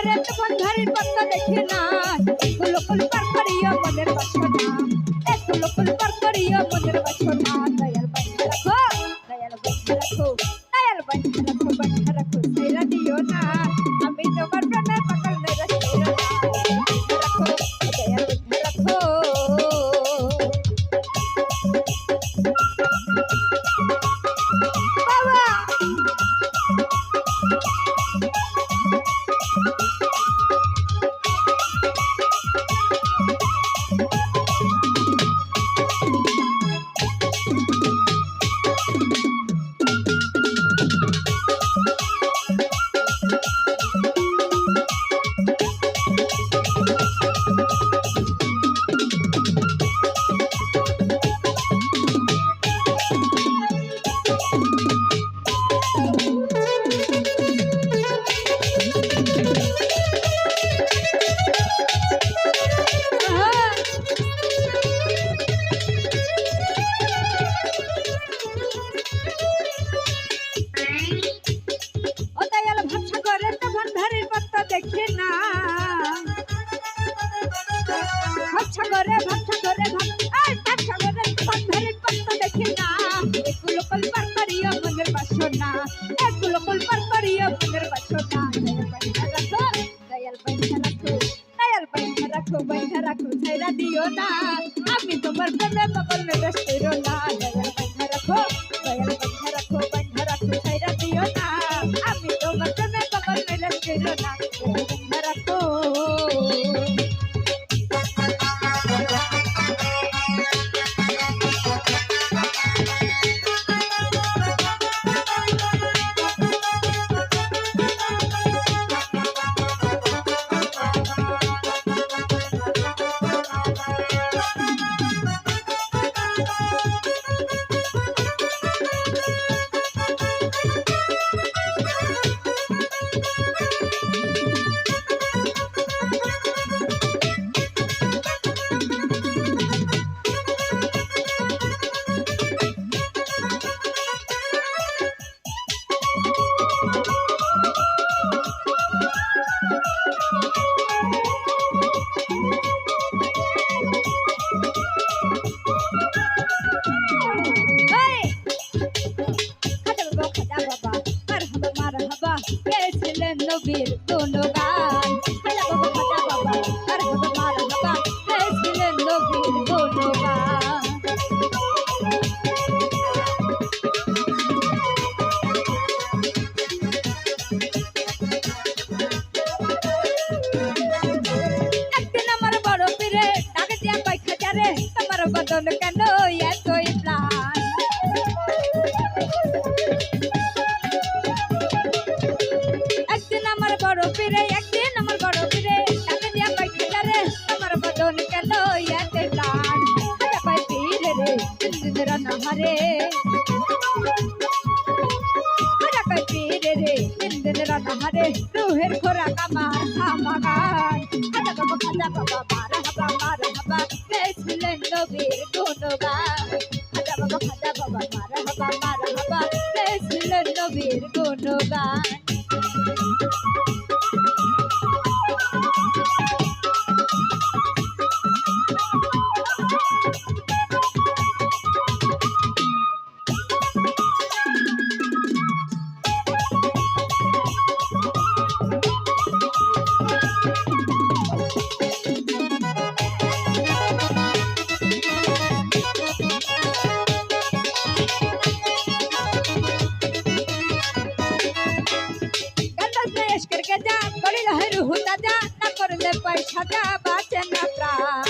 করে তখন ঘরের পত্তা দেখে না কুলকুল পার করিও মনের বাসনা কুলকুল পার করিও মনের বাসনা দয়াল বাইন্ধা রাখো দয়াল বাইন্ধা রাখো দয়াল বাইন্ধা রাখো বাইন্ধা রাখো ছাইরা দিও না আমি তোমার প্রেমের পাগল মেরা ছাইরা রাখো দয়াল বাইন্ধা রাখো বাবা দেখে না ভাবসাগরে ভাবসাগরে ভাবসাগরে বন্ধের পত্তা দেখে না কুলকুল পার করিও মনের বাসনা কুলকুল পার করিও মনের বাসনা দয়াল বাইন্ধা রাখো দয়াল বাইন্ধা রাখো বাইন্ধা রাখো ছাইরা দিও না আমি তোমার প্রেমে পাগল মেরা ছাইরো না দয়াল বাইন্ধা রাখো দয়াল বাইন্ধা রাখো বাইন্ধা রাখো ছাইরা দিও না আমি তোমার প্রেমে পাগল মেরা ছাইরো না বাইন্ধা রাখো নবীর কোন গান খাজা বাবা আর হবে মারহাবা গেছিলেন নবীর কোন গান একদিন আমার বড় পীরে ডাকে দিয়া কই খাজা রে তোমার বদন কেন এতই প্লান একদিন আমার বড় পীরে ডাকে দিয়া কই খাজা রে তোমার বদন কেন এতই প্লান খাজা কই পীরে রে দিন রানা হারে খাজা কই পীরে রে দিন রানা হারে রুহের খোরাক আমার সামাগান খাজা বাবা মারহাবা গেছিলেন নবীর কোন গান খাজা বাবা মারহাবা গেছিলেন নবীর কোন গান पैसा जा बाचे न प्राण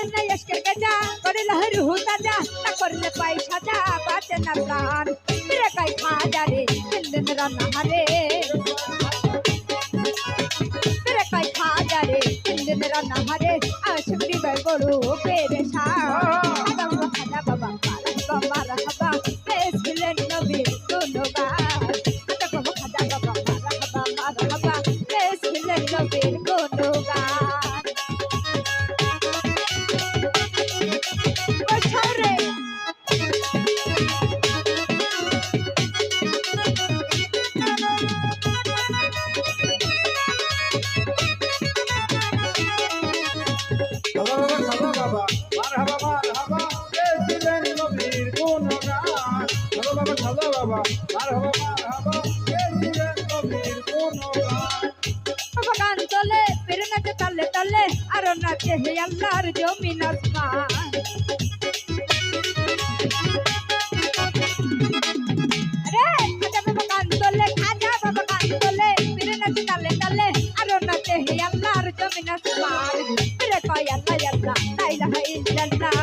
न यशकर के जा करे लहर होता जा न करले पैसा जा बाचे न प्राण मेरे कई खा जा रे दिन राना हरे मेरे कई खा जा रे दिन राना हरे आशुरी बड़ो परेशान खाजा बाबा मारहबा गेছিলেন নবীর কোন গান খাজা বাবা মারহাবা গেছিলেন নবীর কোন গান ও ছাড়ে হ্যালো বাবা খাজা বাবা মারহাবা গেছিলেন নবীর গুণগান। বাবা গান তোলে ফিরে নাচে তালে তালে আরো নাচে হে আল্লাহর জমিন আসমান। আরে খাজা বাবা গান তোলে খাজা বাবা গান তোলে ফিরে নাচে তালে তালে আরো নাচে হে আল্লাহর জমিন আসমান। ফিরে কয় আল্লাহ আল্লাহ লা ইলাহা ইল্লাল্লাহ।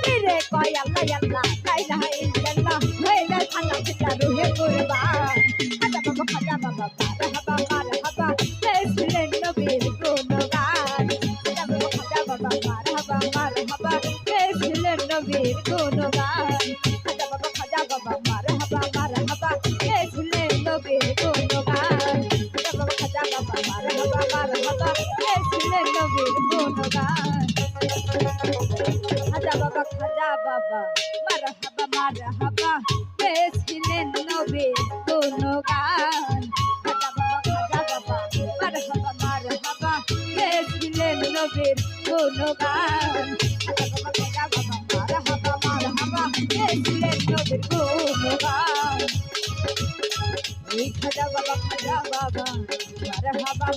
ফিরে কয় আল্লাহ আল্লাহ লা ইলাহা ইল্লাল্লাহ। হয়ে যায় খানা পিতা রুহে কুরবান। খাজা বাবা মারহাবা মারহাবা গেছিলেন নবীর গুণগান। খাজা বাবা মারহাবা মারহাবা গেছিলেন নবীর গুণগান। খাজা বাবা মারহাবা মারহাবা গেছিলেন নবীর গুণগান। খাজা বাবা মারহাবা মারহাবা গেছিলেন নবীর গুণগান। খাজা বাবা মারহাবা মারহাবা গেছিলেন নবীর গুণগান। খাজা বাবা মারহাবা মারহাবা গেছিলেন নবীর গুণগান। খাজা বাবা মারহাবা মারহাবা গেছিলেন নবীর গুণগান। এই খাজা বাবা মারহাবা